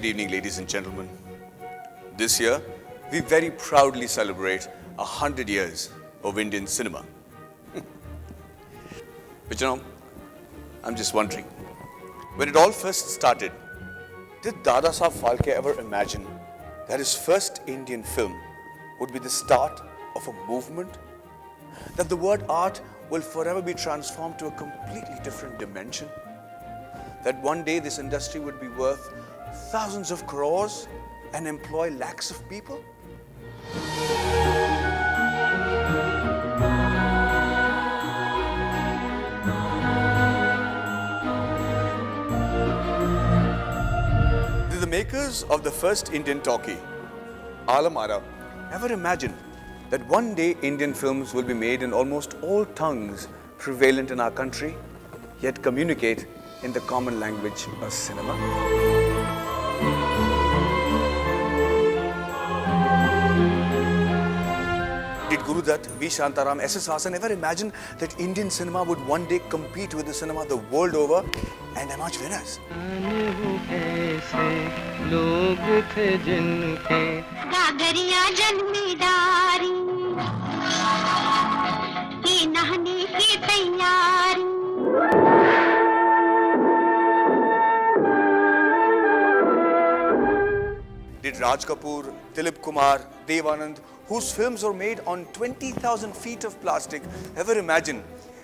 Good evening, ladies and gentlemen. This year, we very proudly celebrate 100 years of Indian cinema. But I'm just wondering, when it all first started, did Dada Saheb Phalke ever imagine that his first Indian film would be the start of a movement? That the word art will forever be transformed to a completely different dimension? That one day this industry would be worth thousands of crores and employ lakhs of people? Did the makers of the first Indian talkie, Alam Ara, ever imagine that one day Indian films will be made in almost all tongues prevalent in our country, yet communicate in the common language of cinema? Did Guru Dutt, V. Shantaram, S.S. Hasan ever imagine that Indian cinema would one day compete with the cinema the world over and emerge winners? Did Raj Kapoor, Dilip Kumar, Dev Anand, whose films were made on 20,000 feet of plastic, ever imagine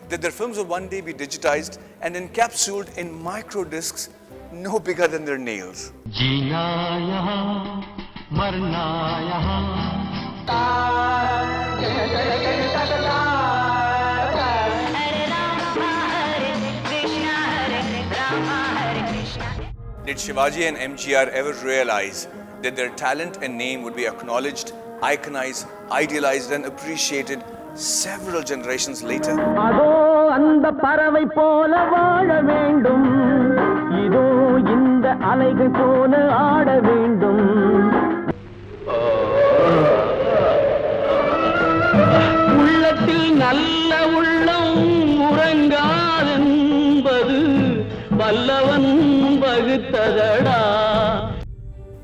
that their films will one day be digitized and encapsulated in micro discs no bigger than their nails? Jeena yahan, marna yahan. Did Shivaji and MGR ever realize that their talent and name would be acknowledged, iconized, idealized and appreciated several generations later?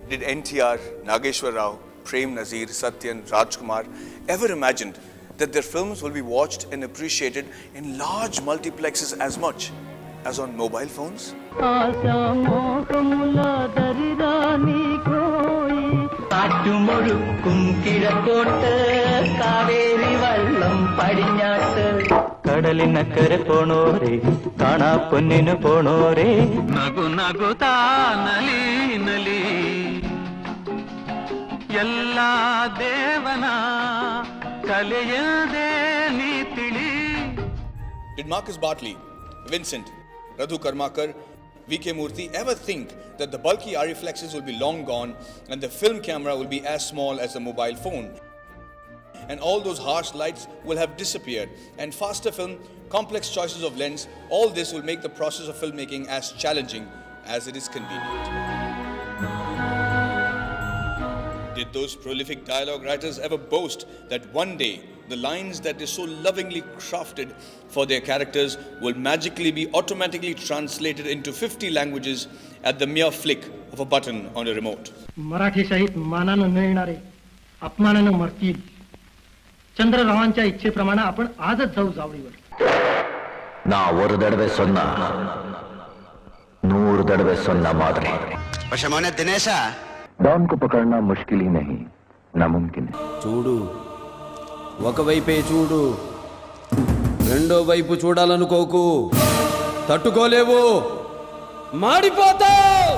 Did NTR, Nageshwar Rao, Prem Nazir, Satyan, Rajkumar ever imagined that their films will be watched and appreciated in large multiplexes as much as on mobile phones? കടലിനക്കരെ പോണോരേ കാണാ പൊന്നിനു പോണോരേ നഗു നഗുതാ നലി നലി എല്ലാ ദേവന കലയദേ നീ തിളി. Did Marcus Bartley, Vincent, Radhu Karmakar, V.K. Murthy ever think that the bulky reflexes will be long gone and the film camera will be as small as a mobile phone? And all those harsh lights will have disappeared, and faster film, complex choices of lens, all this will make the process of filmmaking as challenging as it is convenient. Did those prolific dialogue writers ever boast that one day the lines that they so lovingly crafted for their characters will magically be automatically translated into 50 languages at the mere flick of a button on a remote? Marathi साहित्य मानानं मिळणारे अपमानानं मरतील. चंद्ररावांच्या इच्छेप्रमाणे आपण आजच जाऊ जावळीवर. நான் ஒரு தடவை சொன்னா 100 தடவை சொன்ன மாதிரி. पशमोने दिनेशा डॉन को पकड़ना मुश्किल ही नहीं, नामुमकिन है. చూడు, ఒకవైపే చూడు, రెండో వైపు చూడాలనుకోకు, తట్టుకోలేవు, మాడిపోతావు.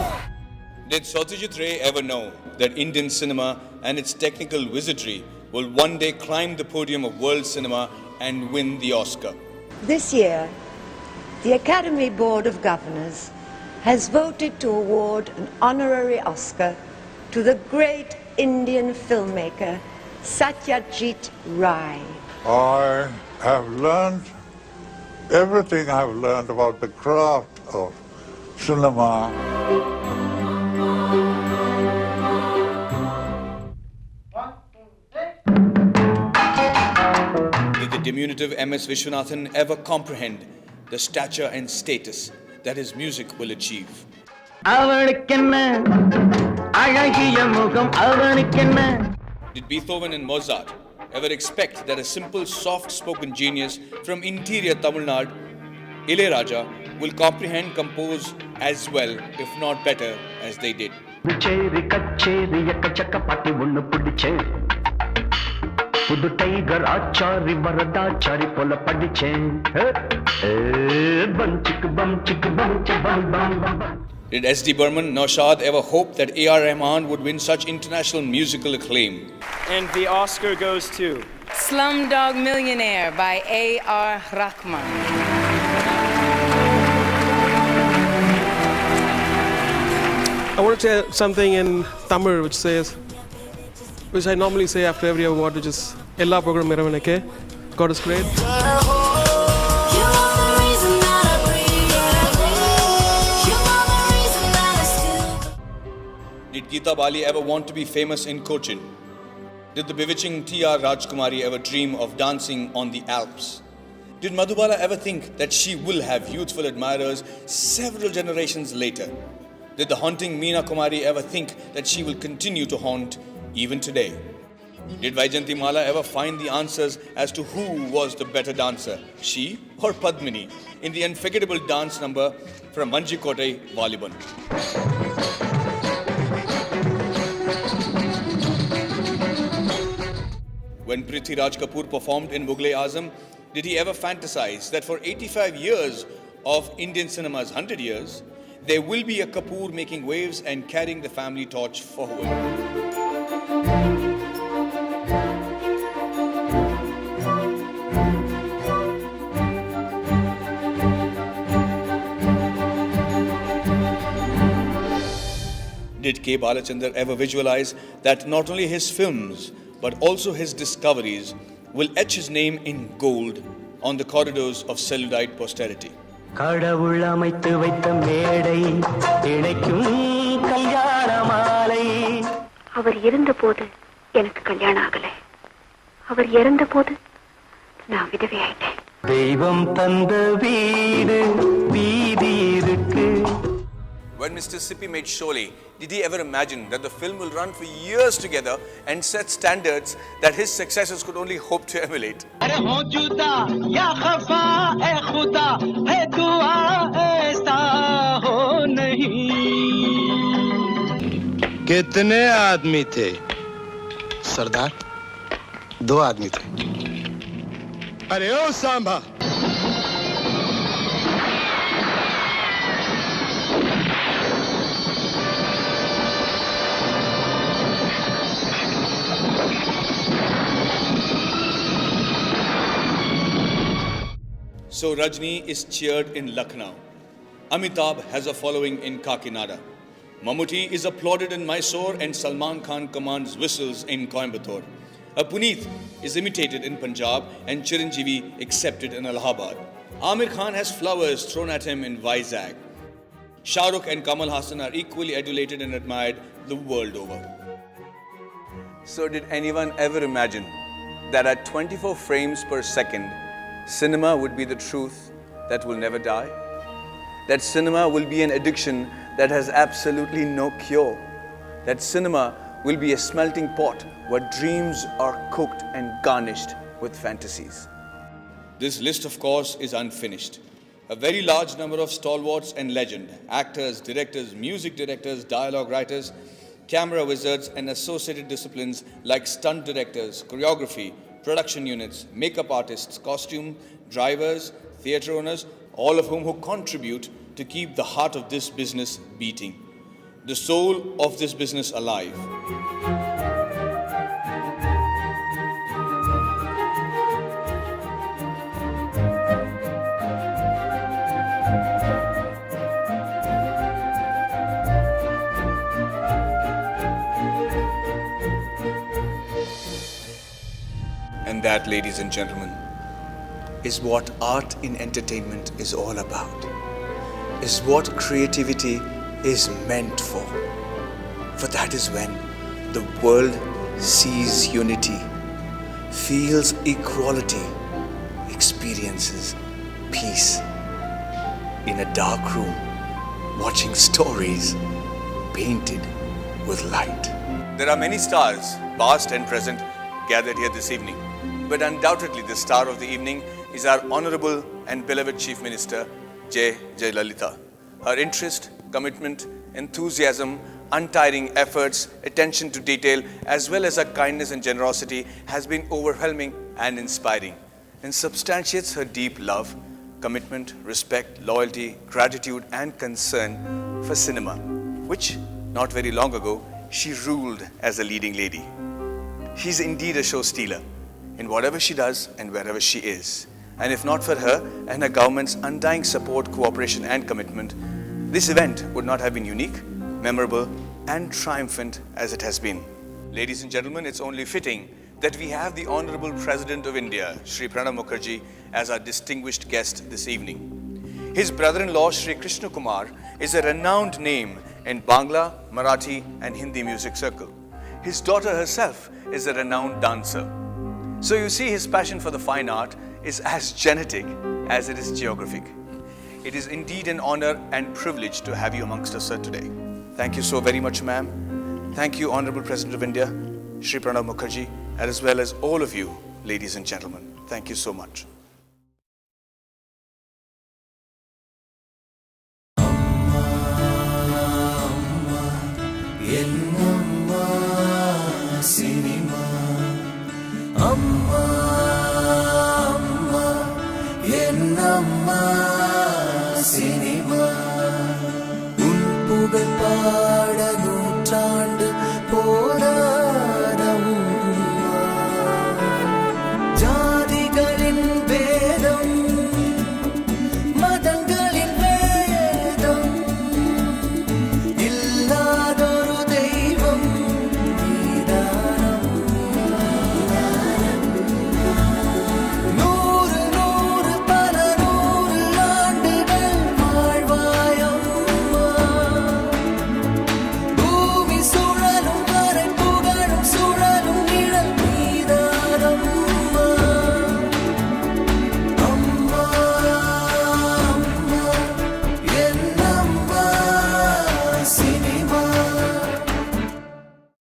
Did Satyajit Ray ever know that Indian cinema and its technical wizardry will one day climb the podium of world cinema and win the Oscar? This year, the Academy Board of Governors has voted to award an honorary Oscar to the great Indian filmmaker Satyajit Ray. I have learned everything I've learned about the craft of cinema. Did the diminutive M.S. Vishwanathan ever comprehend the stature and status that his music will achieve? அவளுக்கென்ன அழகிய முகம் அவனுக்கென்ன. Did Beethoven and Mozart ever expect that a simple, soft-spoken genius from interior Tamil Nadu, Ilayaraja, will comprehend, compose as well, if not better, as they did? சேரி கச்சேரி எக்கச்சக்க பாட்டி ஒண்ணு பிடிச்சேன். புது tiger Achari Varadachari போல படிச்சேன். பம் சிக்கு பம் சிக்கு பம் சிக்கு பம் பம் பம். Did S.D. Burman, Naushad ever hope that A.R. Rahman would win such international musical acclaim? And the Oscar goes to Slumdog Millionaire by A.R. Rahman. I want to say something in Tamil which I normally say after every award, which is Ella program Meravanake. God is great. Did Geeta Bali ever want to be famous in Cochin? Did the bewitching T.R. Rajkumari ever dream of dancing on the Alps? Did Madhubala ever think that she will have youthful admirers several generations later? Did the haunting Meena Kumari ever think that she will continue to haunt even today? Did Vaijanti Mala ever find the answers as to who was the better dancer, she or Padmini, in the unforgettable dance number from Manjikotai Valiban? When Prithviraj Kapoor performed in Mughal-e-Azam, did he ever fantasize that for 85 years of Indian cinema's 100 years, there will be a Kapoor making waves and carrying the family torch forward? Did K. Balachandar ever visualize that not only his films but also his discoveries will etch his name in gold on the corridors of Cellulite posterity? கடவுள் அமைத்து வைத்த மேடை இணைக்கும் கல்யாண மாலை. அவர் இருந்தபோது எனக்கு கல்யாணம் ஆகல, அவர் இறந்தபோது நான் விதவையாயிட்டேன். தெய்வம் தந்த வீடு வீதி இருக்கு. When Mr. Sippy made Sholay, did he ever imagine that the film will run for years together and set standards that his successors could only hope to emulate? अरे हो जुदा या खफा ए खुदा है दुआ ऐसा हो नहीं. कितने आदमी थे सरदार? 2 आदमी थे. अरे ओ Sambha, So Rajni is cheered in Lucknow. Amitabh has a following in Kakinada. Mammootty is applauded in Mysore and Salman Khan commands whistles in Coimbatore. A Puneeth is imitated in Punjab and Chiranjeevi accepted in Allahabad. Amir Khan has flowers thrown at him in Vizag. Shah Rukh and Kamal Hassan are equally adulated and admired the world over. So did anyone ever imagine that at 24 frames per second, cinema would be the truth that will never die? That cinema will be an addiction that has absolutely no cure? That cinema will be a smelting pot where dreams are cooked and garnished with fantasies? This list, of course, is unfinished. A very large number of stalwarts and legend, actors, directors, music directors, dialogue writers, camera wizards, and associated disciplines like stunt directors, choreography, production units, makeup artists, costume, drivers, theatre owners, all of whom contribute to keep the heart of this business beating, the soul of this business alive. And that, ladies and gentlemen, is what art in entertainment is all about, is what creativity is meant for. For that is when the world sees unity, feels equality, experiences peace in a dark room, watching stories painted with light. There are many stars, past and present, gathered here this evening. But undoubtedly the star of the evening is our Honorable and beloved Chief Minister, J. Jayalalitha. Her interest, commitment, enthusiasm, untiring efforts, attention to detail, as well as her kindness and generosity has been overwhelming and inspiring, and substantiates her deep love, commitment, respect, loyalty, gratitude, and concern for cinema, which not very long ago she ruled as a leading lady. She's indeed a show stealer in whatever she does and wherever she is. And if not for her and her government's undying support, cooperation, and commitment, this event would not have been unique, memorable, and triumphant as it has been. Ladies and gentlemen, it's only fitting that we have the Honorable President of India, Shri Pranab Mukherjee, as our distinguished guest this evening. His brother-in-law, Shri Krishna Kumar, is a renowned name in Bangla, Marathi, and Hindi music circle. His daughter herself is a renowned dancer. So you see, his passion for the fine art is as genetic as it is geographic. It is indeed an honor and privilege to have you amongst us, sir, today. Thank you so very much, ma'am. Thank you, Honorable President of India, Shri Pranab Mukherjee, as well as all of you, ladies and gentlemen. Thank you so much. Amma